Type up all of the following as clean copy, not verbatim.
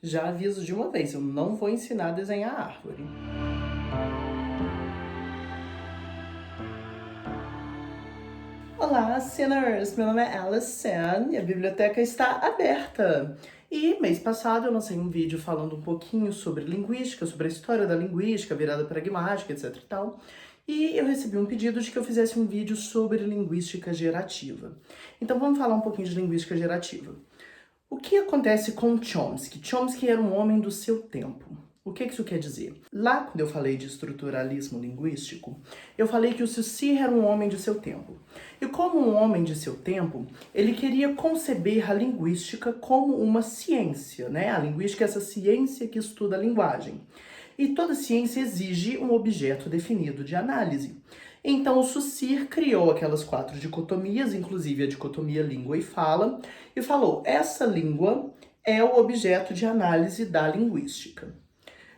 Já aviso de uma vez, eu não vou ensinar a desenhar árvore. Olá, sinners! Meu nome é Alison e a biblioteca está aberta. E mês passado eu lancei um vídeo falando um pouquinho sobre linguística, sobre a história da linguística, virada pragmática, etc e tal. E eu recebi um pedido de que eu fizesse um vídeo sobre linguística gerativa. Então vamos falar um pouquinho de linguística gerativa. O que acontece com Chomsky? Chomsky era um homem do seu tempo. O que isso quer dizer? Lá, quando eu falei de estruturalismo linguístico, eu falei que o Saussure era um homem de seu tempo. E como um homem de seu tempo, ele queria conceber a linguística como uma ciência, né? A linguística é essa ciência que estuda a linguagem. E toda ciência exige um objeto definido de análise. Então o Saussure criou aquelas 4 dicotomias, inclusive a dicotomia língua e fala, e falou: essa língua é o objeto de análise da linguística.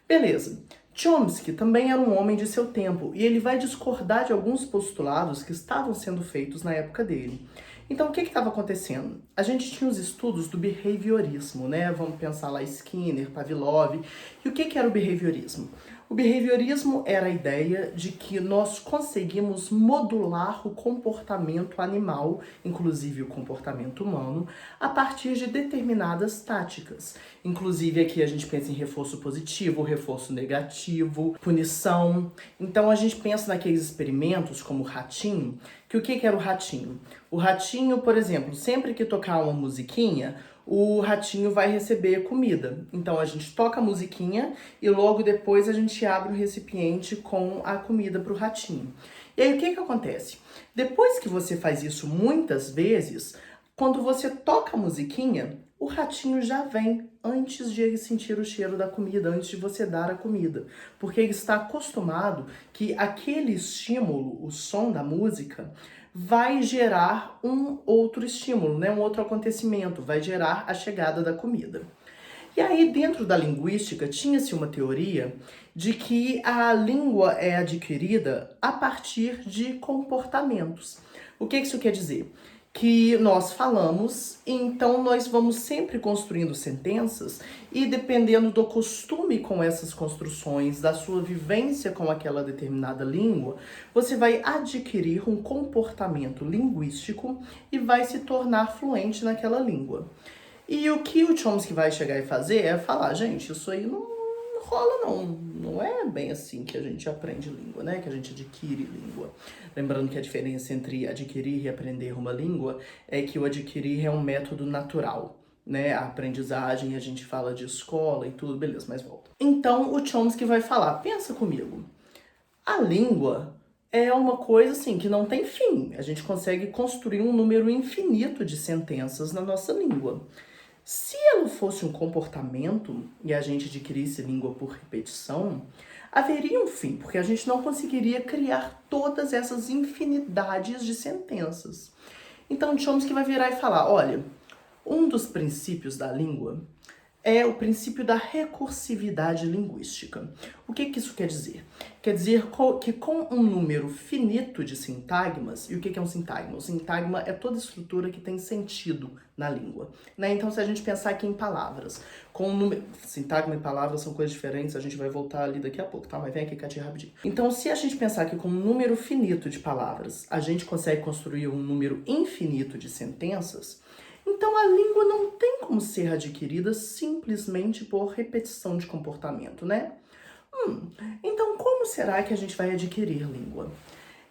Beleza. Chomsky também era um homem de seu tempo e ele vai discordar de alguns postulados que estavam sendo feitos na época dele. Então, o que estava acontecendo? A gente tinha os estudos do behaviorismo, né? Vamos pensar lá Skinner, Pavlov. E o que era o behaviorismo? O behaviorismo era a ideia de que nós conseguimos modular o comportamento animal, inclusive o comportamento humano, a partir de determinadas táticas. Inclusive aqui a gente pensa em reforço positivo, reforço negativo, punição. Então a gente pensa naqueles experimentos como o ratinho, que o que era o ratinho? O ratinho, por exemplo, sempre que tocar uma musiquinha, o ratinho vai receber comida. Então a gente toca a musiquinha e logo depois a gente abre o recipiente com a comida para o ratinho. E aí o que acontece? Depois que você faz isso muitas vezes, quando você toca a musiquinha, o ratinho já vem antes de ele sentir o cheiro da comida, antes de você dar a comida. Porque ele está acostumado que aquele estímulo, o som da música, vai gerar um outro estímulo, né? Um outro acontecimento, vai gerar a chegada da comida. E aí, dentro da linguística, tinha-se uma teoria de que a língua é adquirida a partir de comportamentos. O que isso quer dizer? Que nós falamos, então nós vamos sempre construindo sentenças e dependendo do costume com essas construções, da sua vivência com aquela determinada língua, você vai adquirir um comportamento linguístico e vai se tornar fluente naquela língua. E o que o Chomsky vai chegar e fazer é falar, gente, isso aí não rola não, não é bem assim que a gente aprende língua, né? Que a gente adquire língua. Lembrando que a diferença entre adquirir e aprender uma língua é que o adquirir é um método natural, né? A aprendizagem, a gente fala de escola e tudo, beleza, mas volta. Então o Chomsky vai falar, pensa comigo, a língua é uma coisa assim que não tem fim. A gente consegue construir um número infinito de sentenças na nossa língua. Se ela fosse um comportamento e a gente adquirisse língua por repetição, haveria um fim, porque a gente não conseguiria criar todas essas infinidades de sentenças. Então Chomsky vai virar e falar, olha, um dos princípios da língua é o princípio da recursividade linguística. O que isso quer dizer? Quer dizer que com um número finito de sintagmas, e o que é um sintagma? O sintagma é toda estrutura que tem sentido na língua, né? Então, se a gente pensar aqui em palavras, com um número... Sintagma e palavras são coisas diferentes, a gente vai voltar ali daqui a pouco, tá? Mas vem aqui, Katia, rapidinho. Então, se a gente pensar que com um número finito de palavras, a gente consegue construir um número infinito de sentenças, então a língua não tem como ser adquirida simplesmente por repetição de comportamento, né? Então como será que a gente vai adquirir língua?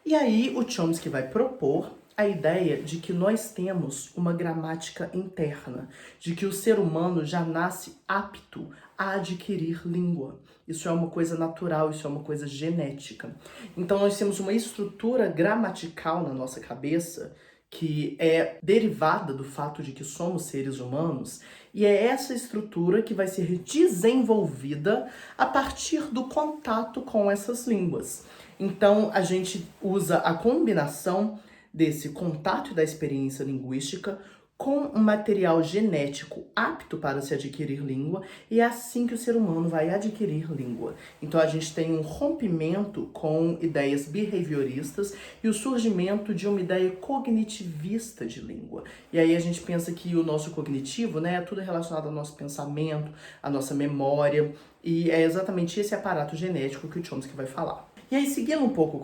E aí o Chomsky vai propor a ideia de que nós temos uma gramática interna, de que o ser humano já nasce apto a adquirir língua. Isso é uma coisa natural, isso é uma coisa genética. Então nós temos uma estrutura gramatical na nossa cabeça que é derivada do fato de que somos seres humanos, e é essa estrutura que vai ser desenvolvida a partir do contato com essas línguas. Então, a gente usa a combinação desse contato e da experiência linguística com um material genético apto para se adquirir língua, e é assim que o ser humano vai adquirir língua. Então a gente tem um rompimento com ideias behavioristas e o surgimento de uma ideia cognitivista de língua. E aí a gente pensa que o nosso cognitivo, né, é tudo relacionado ao nosso pensamento, à nossa memória, e é exatamente esse aparato genético que o Chomsky vai falar. E aí, seguindo um pouco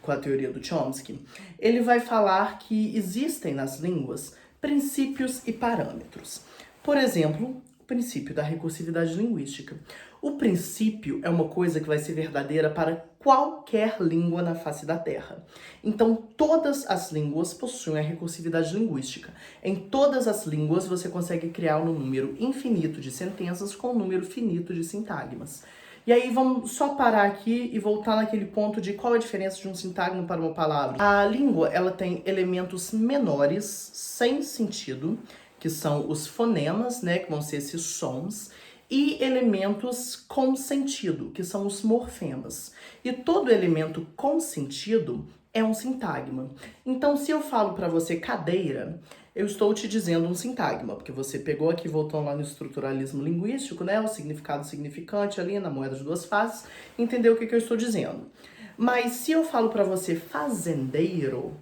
com a teoria do Chomsky, ele vai falar que existem nas línguas princípios e parâmetros. Por exemplo, o princípio da recursividade linguística. O princípio é uma coisa que vai ser verdadeira para qualquer língua na face da Terra. Então, todas as línguas possuem a recursividade linguística. Em todas as línguas, você consegue criar um número infinito de sentenças com um número finito de sintagmas. E aí vamos só parar aqui e voltar naquele ponto de qual é a diferença de um sintagma para uma palavra. A língua, ela tem elementos menores, sem sentido, que são os fonemas, né, que vão ser esses sons, e elementos com sentido, que são os morfemas. E todo elemento com sentido é um sintagma. Então, se eu falo para você cadeira, eu estou te dizendo um sintagma, porque você pegou aqui, voltou lá no estruturalismo linguístico, né, o significado significante ali na moeda de duas faces, entendeu o que eu estou dizendo. Mas se eu falo para você fazendeiro,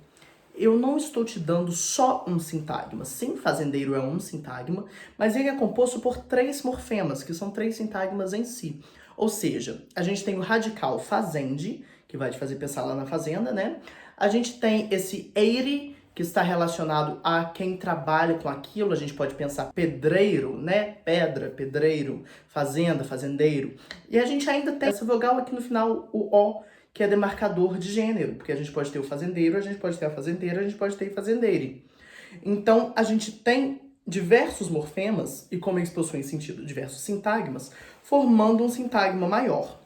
eu não estou te dando só um sintagma. Sim, fazendeiro é um sintagma, mas ele é composto por 3 morfemas, que são 3 sintagmas em si. Ou seja, a gente tem o radical fazende, que vai te fazer pensar lá na fazenda, né? A gente tem esse eire, que está relacionado a quem trabalha com aquilo. A gente pode pensar pedreiro, né? Pedra, pedreiro, fazenda, fazendeiro. E a gente ainda tem essa vogal aqui no final, o O, que é demarcador de gênero, porque a gente pode ter o fazendeiro, a gente pode ter a fazendeira, a gente pode ter o fazendeire. Então, a gente tem diversos morfemas, e como eles possuem sentido, diversos sintagmas, formando um sintagma maior.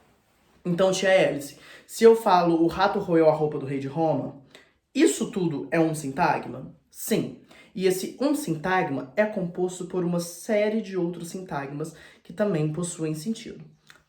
Então, tia Hélice, se eu falo o rato roeu a roupa do rei de Roma, isso tudo é um sintagma? Sim. E esse um sintagma é composto por uma série de outros sintagmas que também possuem sentido.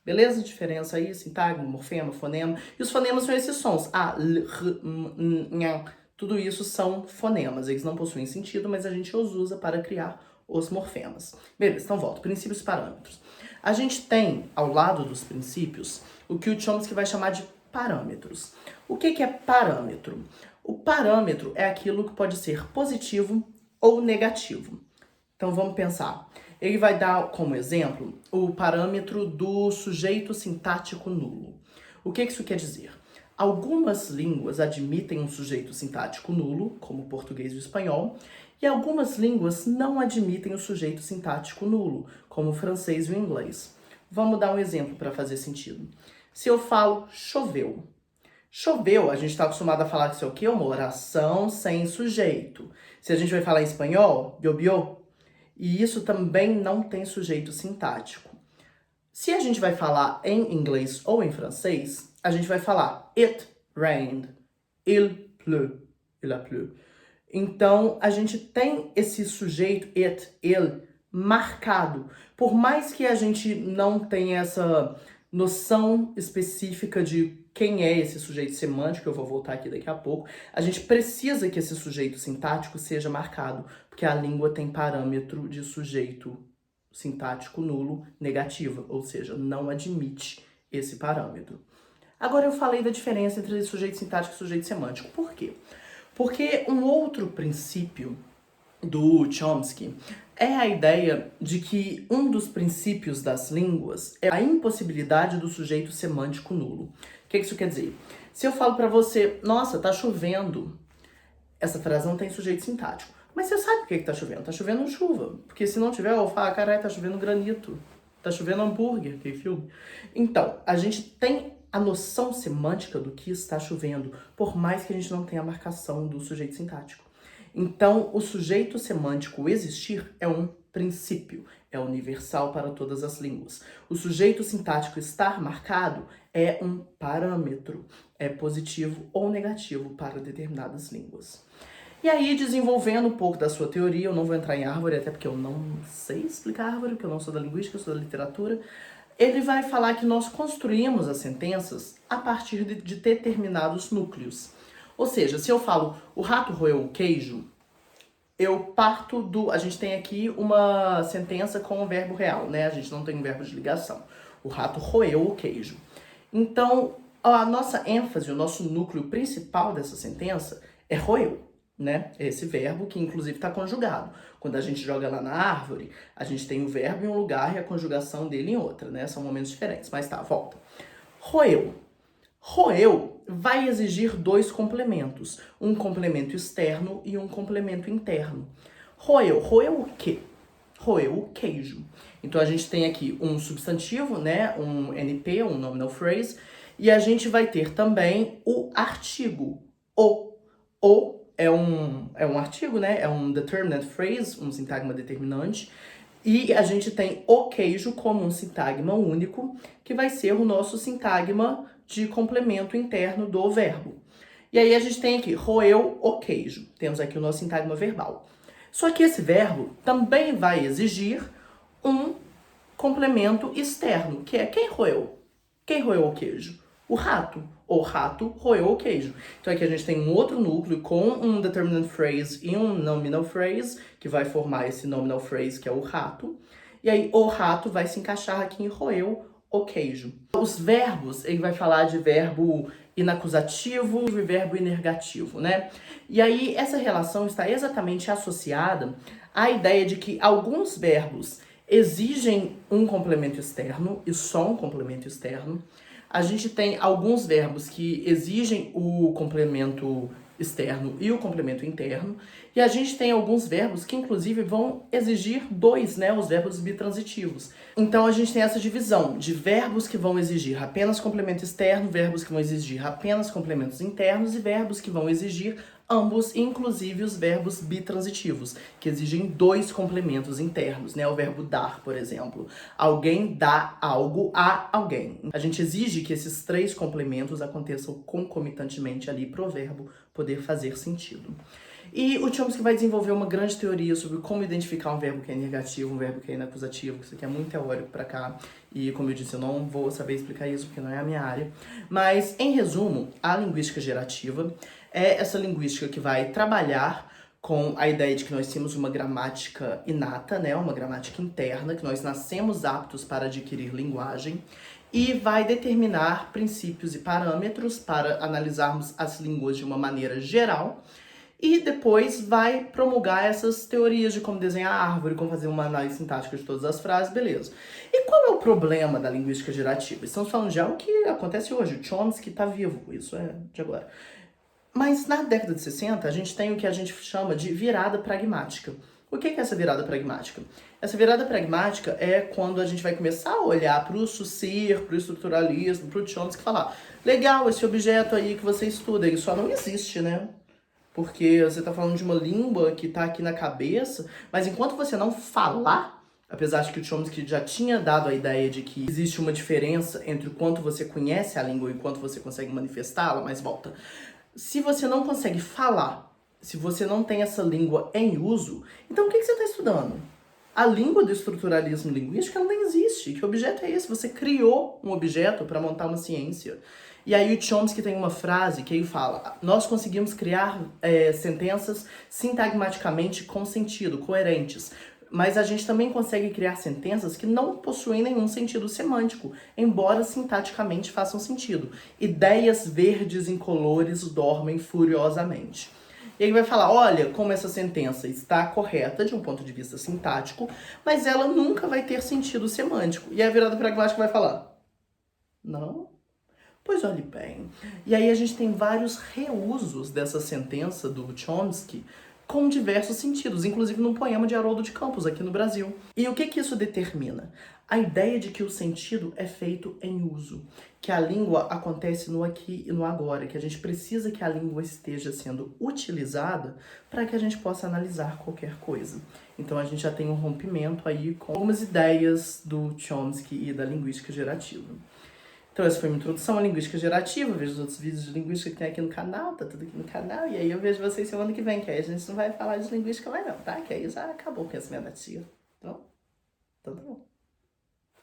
Beleza? Diferença aí, sintagma, morfema, fonema. E os fonemas são esses sons. A, l, r, m, n, tudo isso são fonemas. Eles não possuem sentido, mas a gente os usa para criar os morfemas. Beleza, então volta. Princípios e parâmetros. A gente tem, ao lado dos princípios, o que o Chomsky vai chamar de parâmetros. O que é parâmetro? O parâmetro é aquilo que pode ser positivo ou negativo. Então vamos pensar. Ele vai dar como exemplo o parâmetro do sujeito sintático nulo. O que isso quer dizer? Algumas línguas admitem um sujeito sintático nulo, como o português e o espanhol, e algumas línguas não admitem o sujeito sintático nulo, como o francês e o inglês. Vamos dar um exemplo para fazer sentido. Se eu falo choveu. Choveu, a gente está acostumado a falar que isso é o quê? Uma oração sem sujeito. Se a gente vai falar em espanhol, llovió, e isso também não tem sujeito sintático. Se a gente vai falar em inglês ou em francês, a gente vai falar it rained, il pleut, il a plu. Então, a gente tem esse sujeito it, il, marcado. Por mais que a gente não tenha essa noção específica de quem é esse sujeito semântico, eu vou voltar aqui daqui a pouco, a gente precisa que esse sujeito sintático seja marcado, porque a língua tem parâmetro de sujeito sintático nulo negativo, ou seja, não admite esse parâmetro. Agora eu falei da diferença entre sujeito sintático e sujeito semântico. Por quê? Porque um outro princípio do Chomsky é a ideia de que um dos princípios das línguas é a impossibilidade do sujeito semântico nulo. O que isso quer dizer? Se eu falo pra você, nossa, tá chovendo, essa frase não tem sujeito sintático. Mas você sabe por que tá chovendo? Tá chovendo chuva. Porque se não tiver, eu vou falar, caralho, tá chovendo granito. Tá chovendo hambúrguer, aquele filme. Então, a gente tem a noção semântica do que está chovendo, por mais que a gente não tenha a marcação do sujeito sintático. Então, o sujeito semântico existir é um princípio, é universal para todas as línguas. O sujeito sintático estar marcado é um parâmetro, é positivo ou negativo para determinadas línguas. E aí, desenvolvendo um pouco da sua teoria, eu não vou entrar em árvore, até porque eu não sei explicar árvore, porque eu não sou da linguística, eu sou da literatura. Ele vai falar que nós construímos as sentenças a partir de determinados núcleos. Ou seja, se eu falo, o rato roeu o queijo, eu parto do... A gente tem aqui uma sentença com o verbo real, né? A gente não tem um verbo de ligação. O rato roeu o queijo. Então, a nossa ênfase, o nosso núcleo principal dessa sentença é roeu, né? Esse verbo que inclusive está conjugado. Quando a gente joga lá na árvore, a gente tem o verbo em um lugar e a conjugação dele em outra, né? São momentos diferentes, mas tá, volta. Roeu. Roeu vai exigir dois complementos, um complemento externo e um complemento interno. Roeu. Roeu o quê? Roeu o queijo. Então a gente tem aqui um substantivo, né, um NP, um nominal phrase, e a gente vai ter também o artigo. O é um artigo, né, é um determinate phrase, um sintagma determinante, e a gente tem o queijo como um sintagma único, que vai ser o nosso sintagma de complemento interno do verbo. E aí a gente tem aqui, roeu o queijo. Temos aqui o nosso sintagma verbal. Só que esse verbo também vai exigir um complemento externo, que é quem roeu? Quem roeu o queijo? O rato. O rato roeu o queijo. Então aqui a gente tem um outro núcleo com um determinate phrase e um nominal phrase, que vai formar esse nominal phrase, que é o rato. E aí o rato vai se encaixar aqui em roeu o queijo. Os verbos, ele vai falar de verbo inacusativo e verbo inergativo, né? E aí essa relação está exatamente associada à ideia de que alguns verbos exigem um complemento externo e só um complemento externo. A gente tem alguns verbos que exigem o complemento externo e o complemento interno. E a gente tem alguns verbos que, inclusive, vão exigir dois, né? Os verbos bitransitivos. Então, a gente tem essa divisão de verbos que vão exigir apenas complemento externo, verbos que vão exigir apenas complementos internos e verbos que vão exigir ambos, inclusive os verbos bitransitivos, que exigem dois complementos internos, né? O verbo dar, por exemplo. Alguém dá algo a alguém. A gente exige que esses três complementos aconteçam concomitantemente ali pro verbo poder fazer sentido. E o Chomsky vai desenvolver uma grande teoria sobre como identificar um verbo que é negativo, um verbo que é inacusativo, que isso aqui é muito teórico pra cá, e como eu disse, eu não vou saber explicar isso porque não é a minha área. Mas, em resumo, a linguística gerativa é essa linguística que vai trabalhar com a ideia de que nós temos uma gramática inata, né, uma gramática interna, que nós nascemos aptos para adquirir linguagem, e vai determinar princípios e parâmetros para analisarmos as línguas de uma maneira geral, e depois vai promulgar essas teorias de como desenhar a árvore, como fazer uma análise sintática de todas as frases, beleza. E qual é o problema da linguística gerativa? Estamos falando de algo que acontece hoje, o Chomsky está vivo, isso é de agora. Mas na década de 60, a gente tem o que a gente chama de virada pragmática. O que é essa virada pragmática? Essa virada pragmática é quando a gente vai começar a olhar para o Saussure, para o estruturalismo, para o Chomsky e falar: legal, esse objeto aí que você estuda, ele só não existe, né? Porque você está falando de uma língua que está aqui na cabeça, mas enquanto você não falar, apesar de que o Chomsky já tinha dado a ideia de que existe uma diferença entre o quanto você conhece a língua e o quanto você consegue manifestá-la, mas volta. Se você não consegue falar, se você não tem essa língua em uso, então o que você está estudando? A língua do estruturalismo linguístico ela nem existe. Que objeto é esse? Você criou um objeto para montar uma ciência. E aí o Chomsky tem uma frase que ele fala: nós conseguimos criar sentenças sintagmaticamente com sentido, coerentes. Mas a gente também consegue criar sentenças que não possuem nenhum sentido semântico, embora sintaticamente façam sentido. Ideias verdes incolores dormem furiosamente. E ele vai falar: olha como essa sentença está correta de um ponto de vista sintático, mas ela nunca vai ter sentido semântico. E a virada pragmática vai falar: não? Pois olhe bem. E aí a gente tem vários reusos dessa sentença do Chomsky com diversos sentidos, inclusive num poema de Haroldo de Campos, aqui no Brasil. E o que isso determina? A ideia de que o sentido é feito em uso, que a língua acontece no aqui e no agora, que a gente precisa que a língua esteja sendo utilizada para que a gente possa analisar qualquer coisa. Então a gente já tem um rompimento aí com algumas ideias do Chomsky e da linguística gerativa. Então essa foi uma introdução à linguística gerativa, vejo os outros vídeos de linguística que tem aqui no canal, tá tudo aqui no canal, e aí eu vejo vocês semana que vem, que aí a gente não vai falar de linguística mais não, tá? Que aí já acabou o conhecimento da tia.